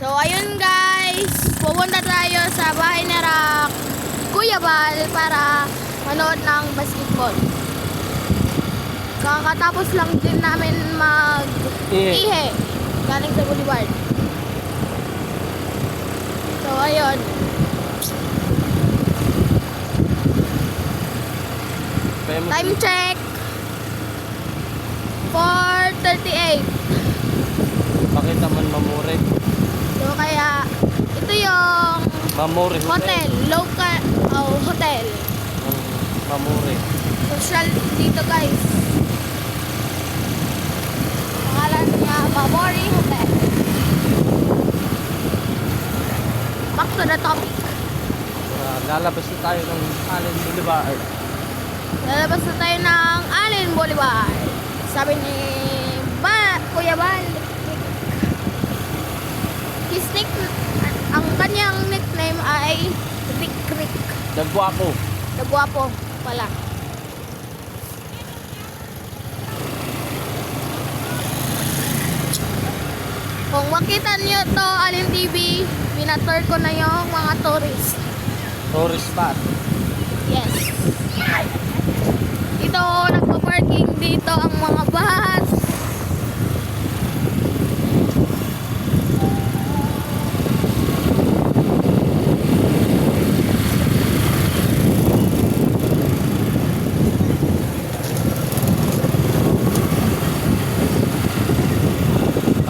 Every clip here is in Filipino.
So ayun guys, pupunta tayo sa bahay ni Kuya Bal para manood ng basketball. Kakatapos lang din namin mag-ihe galing sa Boulevard. So ayun. Time check 4:38. Bakit naman mamuri? So kaya ito yung Mamuri. hotel, local hotel. Mamuri. Social dito guys. Pangalan niya Mamori Hotel. Back to the topic. Lalabas na tayo ng Allen Boulevard. Lalabas na tayo ng Allen Boulevard. Sabi ni Kuya Bal, ang kanyang nickname ay Rick Rick. Nagwapo. Nagwapo pala. Kung makita nyo to Allen TV, minatur ko na yung mga tourist. Tourist spot. Yes. Ito, nagpa-parking dito ang mga bus.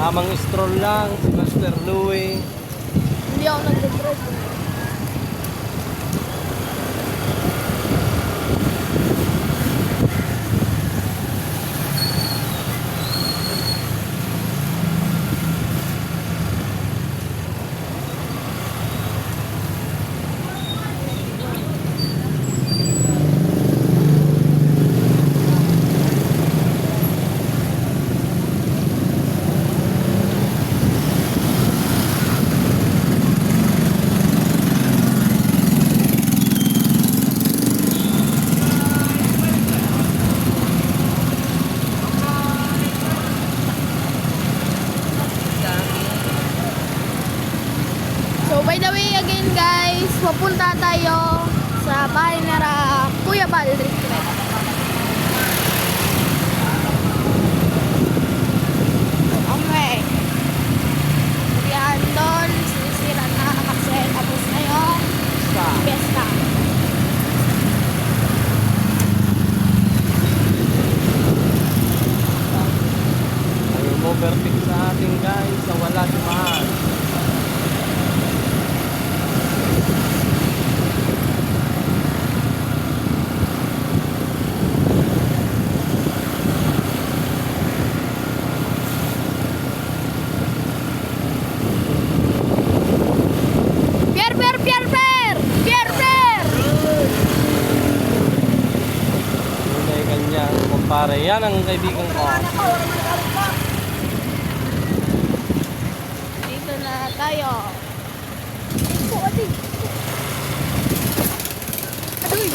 Tamang stroll lang si Master Louie. Hindi ako nag-drive. So by the way again guys, pupunta tayo sa bahay ni Kuya Bal Retreat. Okay. Yan doon, sinisira na kasi tapos na yung fiesta. Ayaw mo overtake sa atin guys na wala si Mahal. Pare, yan ang kaibigan ko. Dito na tayo. Aduy!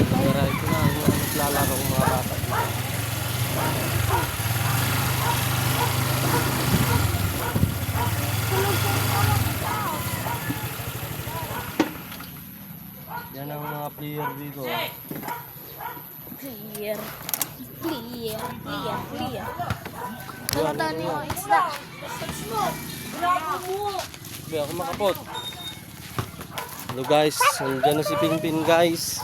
Kaya ito na ang naglalaro ng mga bata. Yan ang mga player dito. Clear. Nakata niyo yung isda. Sabi ako makapot. Hello guys, nandiyan na si Pinpin guys.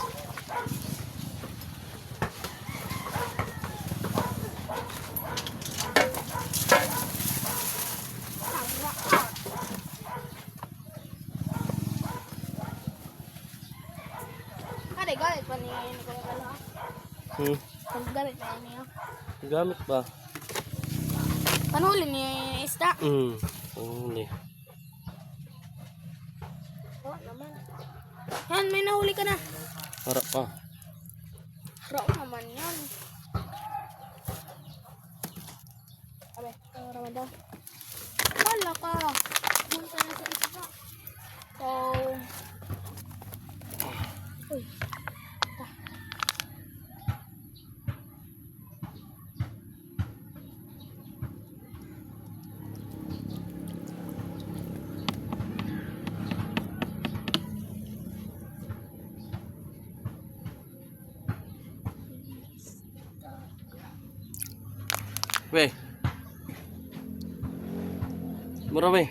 Ada galit pa niya yun ko kala. Galit pa niya. Gamit ba? Panhuli niya yung isda. Huli. Oh, naman. Yan, may nahuli ka na. Harap pa. Harap naman yan. Abe, Ramadan. Wala ka. Punta na sa isda. So, uy. Marami.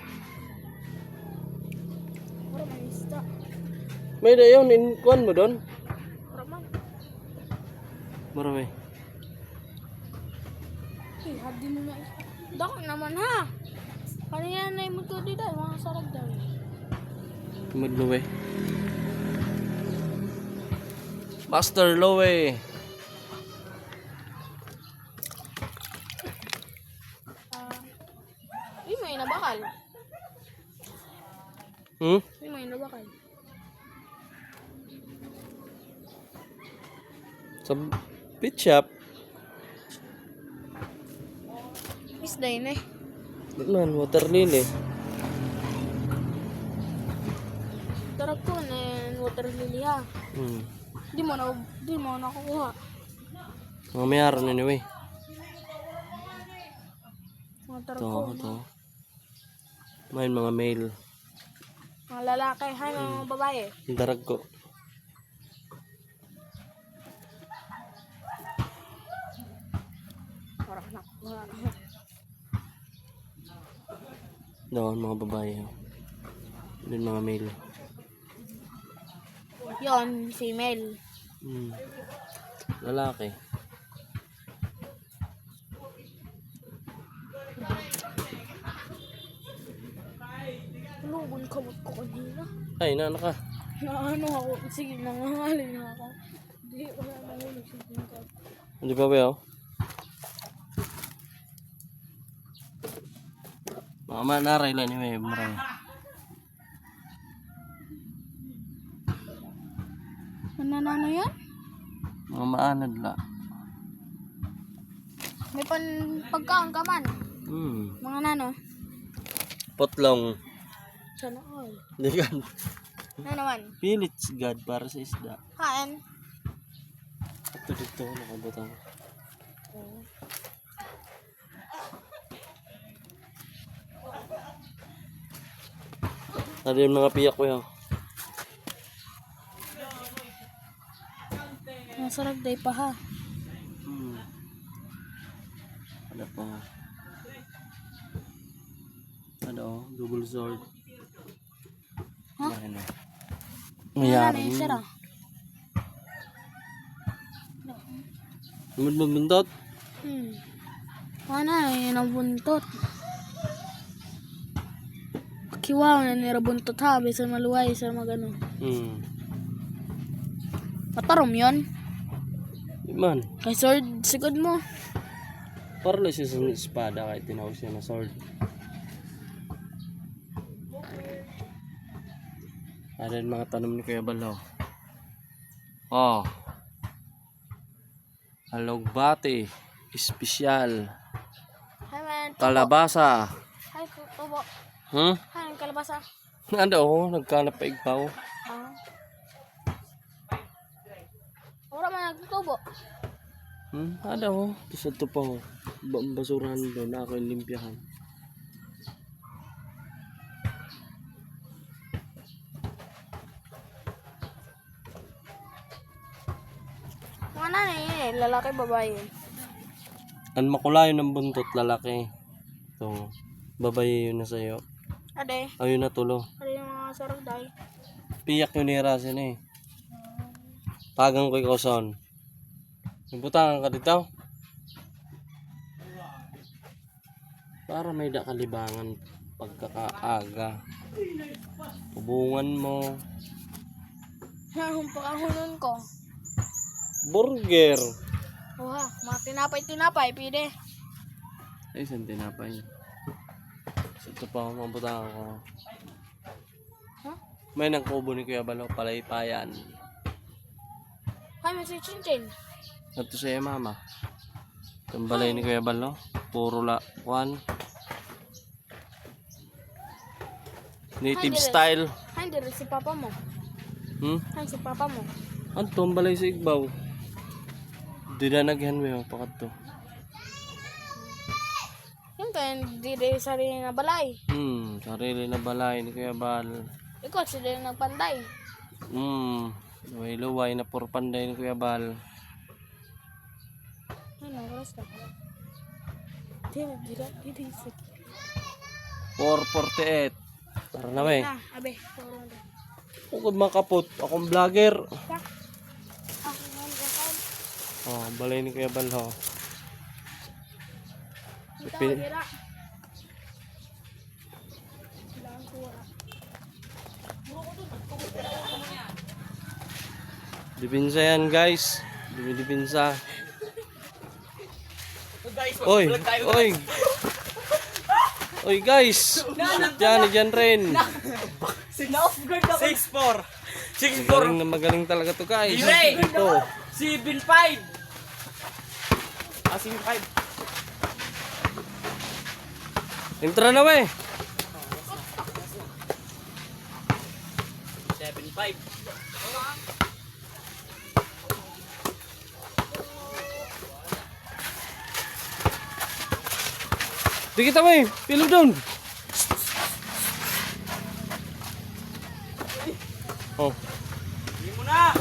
Wala may isda. May dayon in kuan mo doon. Wala man. Marami. Eh, hadi mo na isda. Dako naman ha. Kanina na yung muto dito. Mga sarag daw. Magluwe. Master Lowe. May nabakal. May nabakal. Sa pit shop. Isda yun eh. Man, water lily. Tarap ko na water lily ha. Di mo nakukuha. Mga mayroon anyway. Mga tarap Ito, ko. ito. May mga male. Mga lalaki, hay mga babae. Yung darag ko. Parang nakuha. Doon, mga babae. Doon, mga male. Yon, female. Lalaki. Lugon kamot ko kanina. Ay, nana ka. Naano ako. Sige, nangangalay na ako. Hindi, wala nahulog sa tingkad. Hindi pa ba yun? Mga manaray lang yun. Marami. Nanano yan? Mga maanad la. May pagkaon ka man. Mga nano. Potlong. Sana all. Hindi gan. Ano naman? Pillets god para sa isda. Kain. Ito dito, nakabutang. Ano yung mga piyak ko yan? Masarap day pa ha. Ano pa? Ano? Double sword. Ha? Ano? Ano Mayroon. yung sira? Bundot? Ano yun ang buntot? Kiwaw na nirabuntot ha. Bisa maluway sa magano. Matarom yun? Iman. Kay sword, sigod mo. Para lang siya sa espada kahit tinawag siya na sword. Ano yung mga tanong ni Kuya Balaw? Oh. Alugbati. Espesyal. Hay man, tubo. Kalabasa. Hay, tubo. Hay, ang kalabasa. Ano oh, nagkanap pa igpaw. Wala man nagtutubo. Ano oh, isa to pa oh. Basurahan doon, ako yung limpyahan. Mga nanay yun eh, lalaki babae. Ang makulayo ng buntot, lalaki. Ito, babae yun na sa'yo. Ade, Ayun na tulo. yung mga sarap day. Piyak yun ni Rasen eh. Tagang ko ikaw son. Nabutangan ka dito. Para may dakalibangan pagkakaaga. Hubungan mo. Ang pakahunon ko. Burger. Wah, mga tinapay, pide. Ay, saan tinapay? Ito pa ako, mabutangan ko. Huh? May nagkubo ni Kuya Balaw, palaypayan. Hay, may si Chinchin. Ito siya mama. Itong balay ni Kuya Balaw. Puro kuan. Native style. Hay, hindi rin si papa mo. Hay, si papa mo. Ano ang balay sa Igbaw? Di na naghan mo pakat to. Yung kaya hindi rin sarili na balay. Sarili na balay ni Kuya Bal. Ikaw, sila yung nagpantay. May luway na purpanday ni Kuya Bal. Ano, oras ka? Hindi, 448. Tara na we. Na, abe. Puro na. Bukod makapot. Akong vlogger. Ako nga nagkakaon. Oh, balay ni Kuya Balho. Ito, Pin- hira. Kailangan ko wala. Dipinsa yan guys. Dipinsa. Oy, oy. Oy guys. Diyan rin. Na-off-guard ako. 6-4. 6-4. Magaling talaga to guys. Hooray! Ito. 7-5. Ah, 7-5. Entra na we. 7-5. Di kita we. Pilog doon. Oh. Hindi mo na.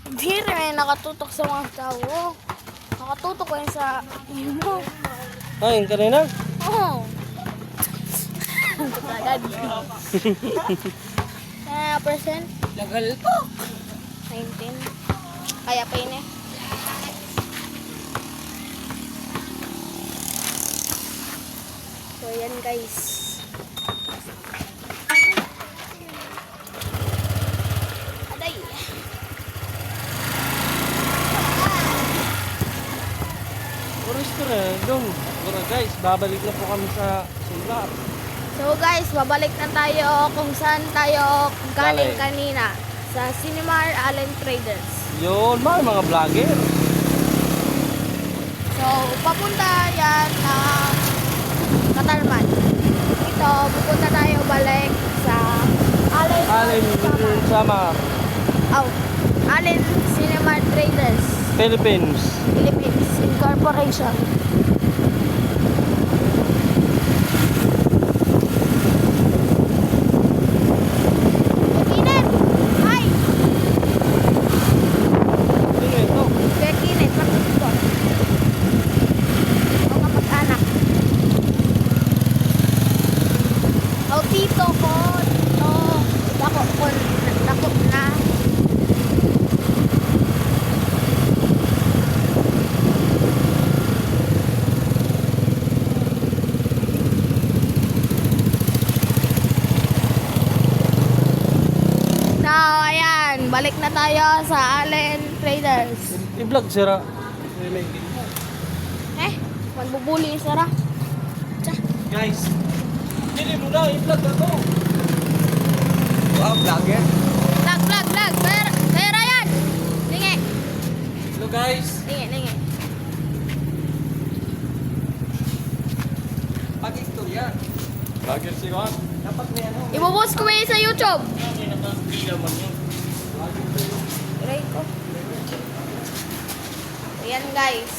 Hindi rin nakatutok sa mga tao. Nakatutok ko yun sa imo. Ay, yung kanina. Oo. Agad. Percent? Lagal po. 19. Kaya pa yun eh. So yan guys. Aday. Oras ko na doon. Tara guys, babalik na po kami sa solar. So guys, babalik na tayo kung saan tayo galing Galing. kanina. Sa Cinemar Allen Traders. Yun, mga vlogger. So, papunta yan na Katarman. Dito, pupunta tayo balik sa Allen Alin Samar, Oh, Allen Cinema Traders Philippines. Philippines Incorporation. Bekinet! Hi! Sino ito? Bekinet, bakit ito? O kapag-anak. O tito ko. Tito. Dako ko. Dako na. So, ayan. Balik na tayo sa Allen Traders. I-vlog sira. Magbubuli sara. Guys, hindi mo na i-vlog na to. Wow, vlogger. Vlog. Pera yan. Lingi. Hello guys. Lingi. Pag-istorya. Vlogger si Juan. Dapat may ano. Ibubuhos ko yun sa YouTube. Iray ko. Ayan guys.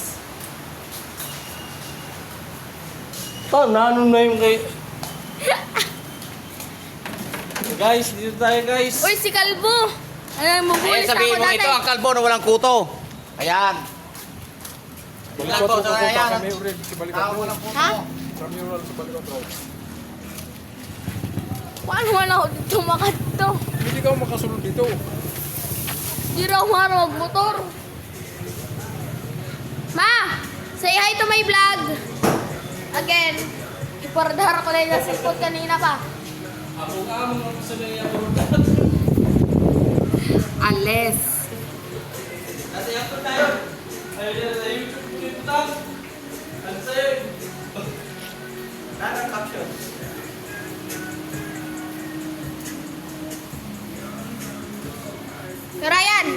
Nanong na yung kay... Guys, dito tayo guys. Uy, si Kalbo. Ano, mabulis Ayan, sabihin ako mo dati. ito, ang kalbo na walang kuto. Ayan. Kalbo, so ayan. Tao walang kuto. Ha? Paano man ako dito makato? Hindi ka makasunod dito. Di raw marog motor. Ma! Say hi to my vlog. Again. Ipardar ko lang yung cellphone kanina pa. Ales. Ryan,